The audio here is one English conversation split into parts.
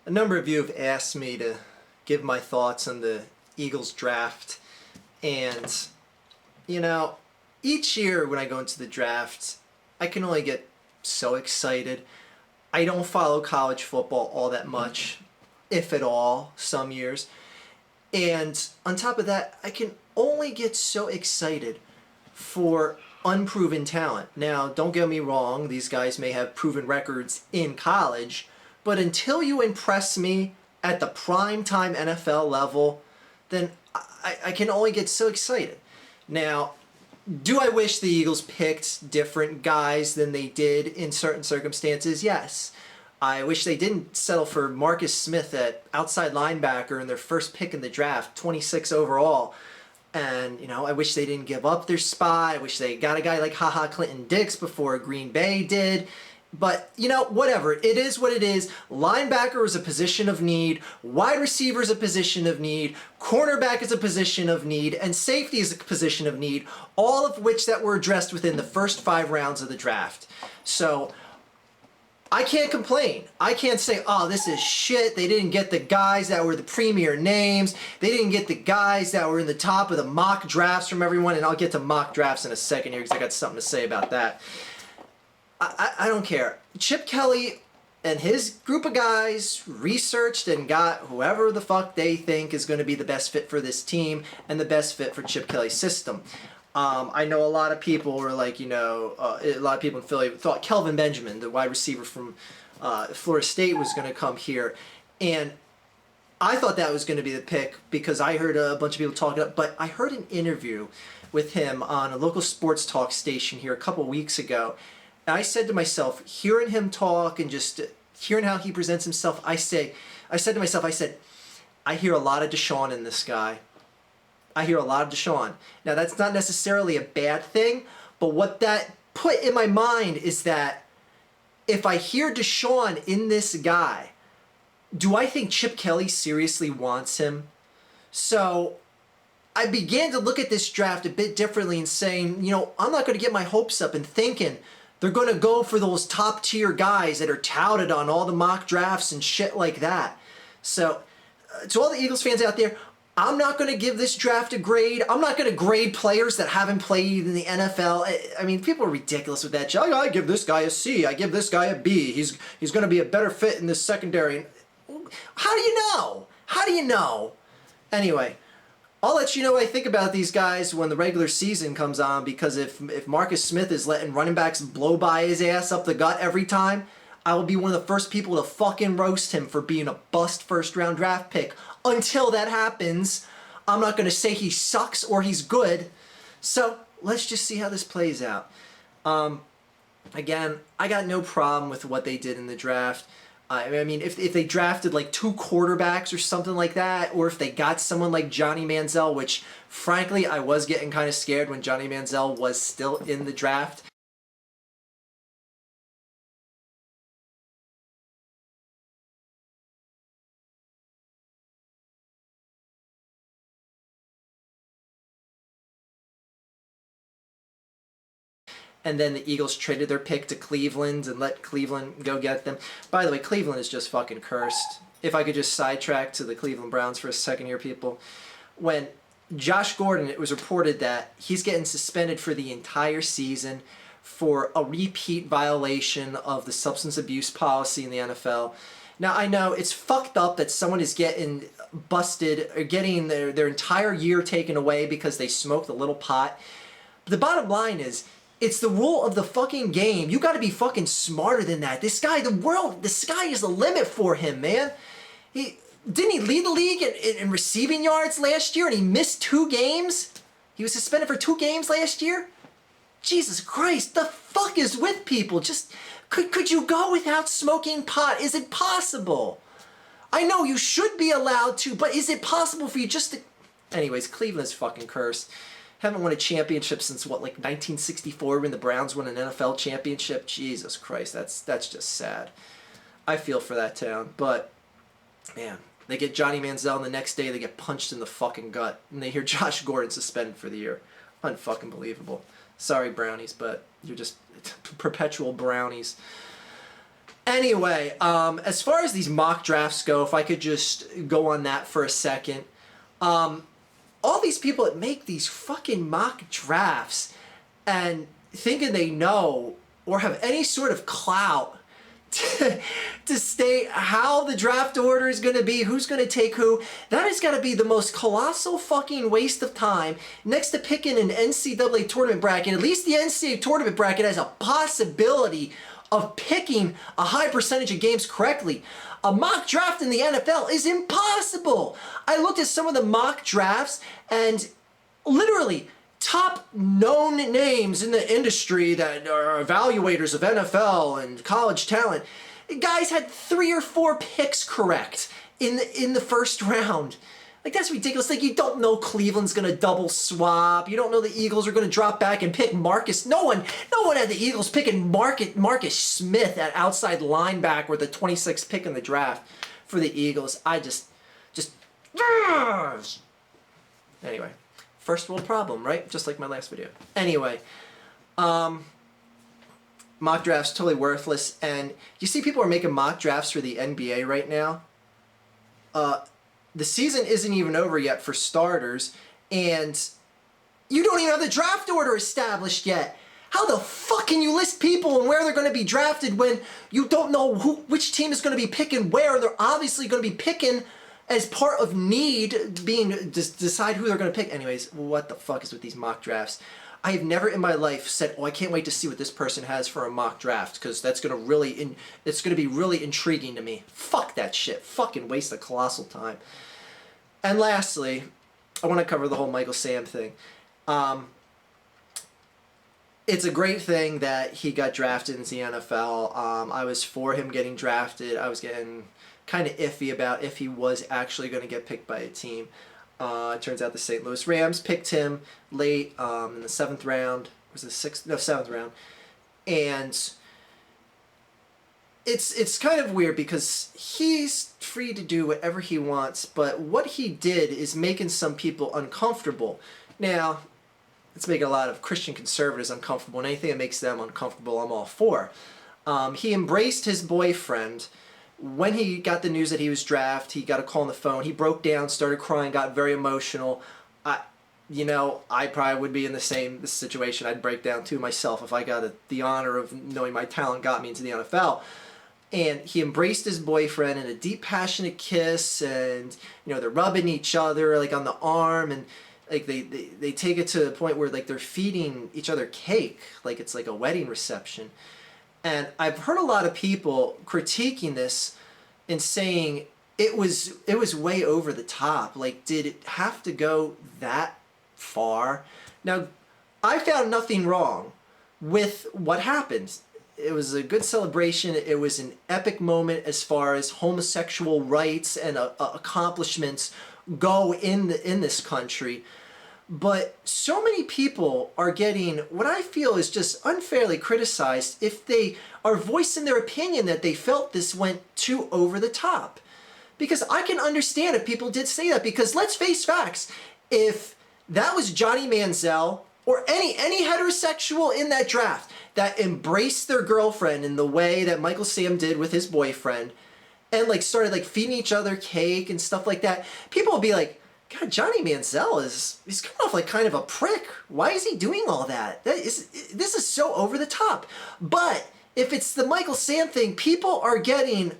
A number of you have asked me to give my thoughts on the Eagles draft, and you know, each year when I go into the draft, I can only get so excited. I don't follow college football all that much, if at all, some years. And on top of that, I can only get so excited for unproven talent. Now, don't get me wrong, these guys may have proven records in college, but until you impress me at the prime time NFL level, then I can only get so excited. Now, do I wish the Eagles picked different guys than they did in certain circumstances? Yes. I wish they didn't settle for Marcus Smith at outside linebacker in their first pick in the draft, 26 overall. And, I wish they didn't give up their spot. I wish they got a guy like HaHa Clinton Dix before Green Bay did. But, whatever. It is what it is. Linebacker is a position of need. Wide receiver is a position of need. Cornerback is a position of need. And safety is a position of need. All of which that were addressed within the first 5 rounds of the draft. So I can't complain. I can't say, oh, this is shit. They didn't get the guys that were the premier names. They didn't get the guys that were in the top of the mock drafts from everyone. And I'll get to mock drafts in a second here because I got something to say about that. I don't care. Chip Kelly and his group of guys researched and got whoever the fuck they think is going to be the best fit for this team and the best fit for Chip Kelly's system. I know a lot of people were like, a lot of people in Philly thought Kelvin Benjamin, the wide receiver from Florida State, was going to come here. And I thought that was going to be the pick because I heard a bunch of people talking up, but I heard an interview with him on a local sports talk station here a couple weeks ago. And I said to myself, hearing him talk and just hearing how he presents himself, I said to myself, I hear a lot of Deshaun in this guy. I hear a lot of Deshaun. Now, that's not necessarily a bad thing, but what that put in my mind is that if I hear Deshaun in this guy, do I think Chip Kelly seriously wants him? So I began to look at this draft a bit differently and saying, I'm not going to get my hopes up and thinking they're going to go for those top tier guys that are touted on all the mock drafts and shit like that. So to all the Eagles fans out there, I'm not going to give this draft a grade. I'm not going to grade players that haven't played in the NFL. I mean, people are ridiculous with that. I give this guy a C. I give this guy a B. He's going to be a better fit in this secondary. How do you know? How do you know? Anyway, I'll let you know what I think about these guys when the regular season comes on, because if Marcus Smith is letting running backs blow by his ass up the gut every time, I will be one of the first people to fucking roast him for being a bust first-round draft pick. Until that happens, I'm not going to say he sucks or he's good. So let's just see how this plays out. Again, I got no problem with what they did in the draft. I mean, if they drafted like 2 quarterbacks or something like that, or if they got someone like Johnny Manziel, which frankly I was getting kind of scared when Johnny Manziel was still in the draft. And then the Eagles traded their pick to Cleveland and let Cleveland go get them. By the way, Cleveland is just fucking cursed. If I could just sidetrack to the Cleveland Browns for a second here, people. When Josh Gordon, it was reported that he's getting suspended for the entire season for a repeat violation of the substance abuse policy in the NFL. Now, I know it's fucked up that someone is getting busted or getting their entire year taken away because they smoked a little pot. But the bottom line is, it's the rule of the fucking game. You got to be fucking smarter than that. This guy, the sky is the limit for him, man. Didn't he lead the league in receiving yards last year, and he missed 2 games? He was suspended for 2 games last year? Jesus Christ, the fuck is with people? Just, could you go without smoking pot? Is it possible? I know you should be allowed to, but is it possible for you just to... Anyways, Cleveland's fucking cursed. Haven't won a championship since, what, like 1964 when the Browns won an NFL championship? Jesus Christ, that's just sad. I feel for that town. But, man, they get Johnny Manziel and the next day they get punched in the fucking gut. And they hear Josh Gordon suspended for the year. Unfucking believable. Sorry, Brownies, but you're just perpetual Brownies. Anyway, as far as these mock drafts go, if I could just go on that for a second, all these people that make these fucking mock drafts and thinking they know or have any sort of clout to state how the draft order is going to be, who's going to take who, that has got to be the most colossal fucking waste of time. Next to picking an NCAA tournament bracket, at least the NCAA tournament bracket has a possibility of picking a high percentage of games correctly. A mock draft in the NFL is impossible. I looked at some of the mock drafts and literally top known names in the industry that are evaluators of NFL and college talent. Guys had 3 or 4 picks correct in the first round. Like, that's ridiculous. Like, you don't know Cleveland's gonna double swap. You don't know the Eagles are gonna drop back and pick Marcus. No one had the Eagles picking Marcus Smith at outside linebacker with the 26th pick in the draft for the Eagles. I just anyway, first world problem, right? Just like my last video. Anyway, mock drafts totally worthless, and you see people are making mock drafts for the NBA right now. The season isn't even over yet for starters, and you don't even have the draft order established yet. How the fuck can you list people and where they're going to be drafted when you don't know which team is going to be picking where? They're obviously going to be picking as part of need, being decide who they're going to pick. Anyways, what the fuck is with these mock drafts? I have never in my life said, oh, I can't wait to see what this person has for a mock draft, because that's going to really, it's going to be really intriguing to me. Fuck that shit. Fucking waste of colossal time. And lastly, I want to cover the whole Michael Sam thing. It's a great thing that he got drafted into the NFL. I was for him getting drafted. I was getting kind of iffy about if he was actually going to get picked by a team. It turns out the St. Louis Rams picked him late in the 7th round. Was it 6th? No, 7th round. And it's kind of weird because he's free to do whatever he wants, but what he did is making some people uncomfortable. Now, it's making a lot of Christian conservatives uncomfortable, and anything that makes them uncomfortable, I'm all for. He embraced his boyfriend. When he got the news that he was drafted, he got a call on the phone. He broke down, started crying, got very emotional. I probably would be in the same situation. I'd break down too myself if I got the honor of knowing my talent got me into the NFL. And he embraced his boyfriend in a deep, passionate kiss, and they're rubbing each other like on the arm, and like they take it to the point where like they're feeding each other cake, like it's like a wedding reception. And I've heard a lot of people critiquing this and saying it was way over the top. Like, did it have to go that far? Now, I found nothing wrong with what happened. It was a good celebration. It was an epic moment as far as homosexual rights and accomplishments go in this country. But so many people are getting what I feel is just unfairly criticized if they are voicing their opinion that they felt this went too over the top. Because I can understand if people did say that, because let's face facts. If that was Johnny Manziel or any heterosexual in that draft that embraced their girlfriend in the way that Michael Sam did with his boyfriend and like started like feeding each other cake and stuff like that, people would be like, God, Johnny Manziel he's coming off like kind of a prick. Why is he doing all that? This is so over the top. But if it's the Michael Sam thing, people are getting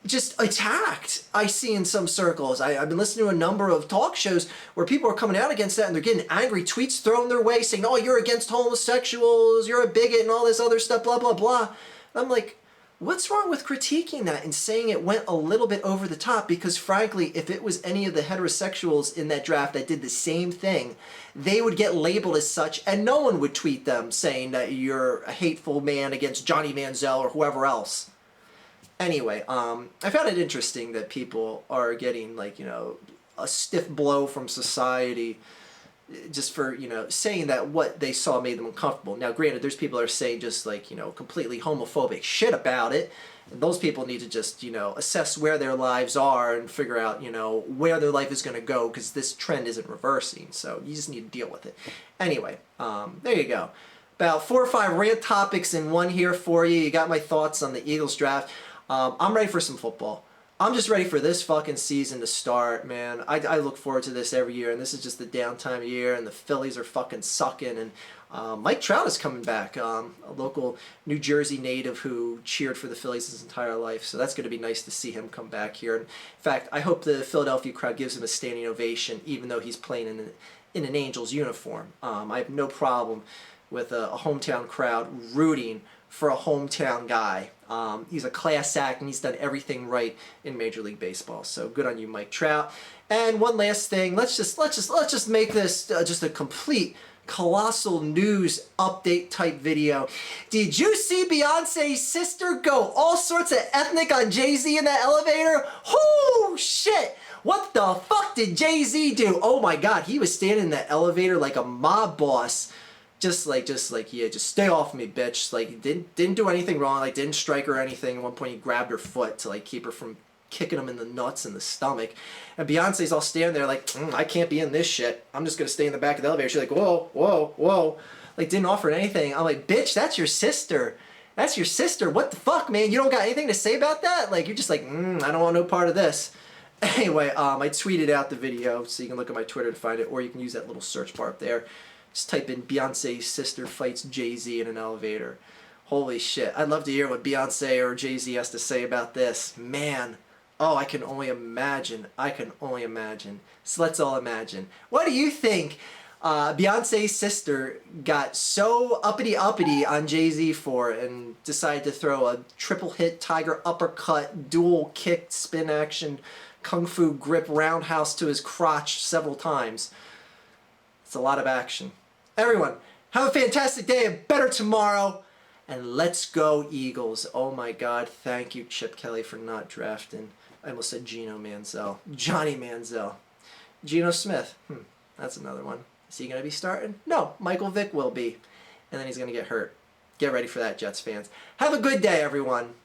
just attacked. I see in some circles. I've been listening to a number of talk shows where people are coming out against that, and they're getting angry tweets thrown their way saying, oh, you're against homosexuals, you're a bigot, and all this other stuff, blah, blah, blah. And I'm like, what's wrong with critiquing that and saying it went a little bit over the top? Because frankly, if it was any of the heterosexuals in that draft that did the same thing, they would get labeled as such, and no one would tweet them saying that you're a hateful man against Johnny Manziel or whoever else. Anyway, I found it interesting that people are getting like, a stiff blow from society just for, saying that what they saw made them uncomfortable. Now, granted, there's people that are saying just like, completely homophobic shit about it. And those people need to just, assess where their lives are and figure out, where their life is going to go, because this trend isn't reversing. So you just need to deal with it. Anyway, there you go. about 4 or 5 rant topics in one here for you. You got my thoughts on the Eagles draft. I'm ready for some football. I'm just ready for this fucking season to start, man. I look forward to this every year, and this is just the downtime year, and the Phillies are fucking sucking, and Mike Trout is coming back, a local New Jersey native who cheered for the Phillies his entire life, so that's going to be nice to see him come back here. In fact, I hope the Philadelphia crowd gives him a standing ovation, even though he's playing in an Angels uniform. I have no problem with a hometown crowd rooting for a hometown guy. He's a class act, and he's done everything right in Major League Baseball. So good on you, Mike Trout. And one last thing, let's just make this just a complete colossal news update type video. Did you see Beyonce's sister go all sorts of ethnic on Jay-Z in the elevator? Oh shit! What the fuck did Jay-Z do? Oh my god, he was standing in the elevator like a mob boss. Just like, yeah, just stay off me, bitch. Like, didn't do anything wrong. Like, didn't strike her or anything. At one point, he grabbed her foot to, like, keep her from kicking him in the nuts and the stomach. And Beyonce's all standing there like, I can't be in this shit. I'm just going to stay in the back of the elevator. She's like, whoa, whoa, whoa. Like, didn't offer anything. I'm like, bitch, that's your sister. That's your sister. What the fuck, man? You don't got anything to say about that? Like, you're just like, I don't want no part of this. Anyway, I tweeted out the video, so you can look at my Twitter to find it, or you can use that little search bar up there. Just type in Beyonce's sister fights Jay-Z in an elevator. Holy shit. I'd love to hear what Beyonce or Jay-Z has to say about this. Man. Oh, I can only imagine. I can only imagine. So let's all imagine. What do you think Beyonce's sister got so uppity on Jay-Z for and decided to throw a triple hit tiger uppercut, dual kick, spin action, kung fu grip roundhouse to his crotch several times? It's a lot of action. Everyone, have a fantastic day, a better tomorrow, and let's go Eagles. Oh my god, thank you Chip Kelly for not drafting. I almost said Geno Manziel. Johnny Manziel. Geno Smith. That's another one. Is he going to be starting? No, Michael Vick will be. And then he's going to get hurt. Get ready for that, Jets fans. Have a good day, everyone.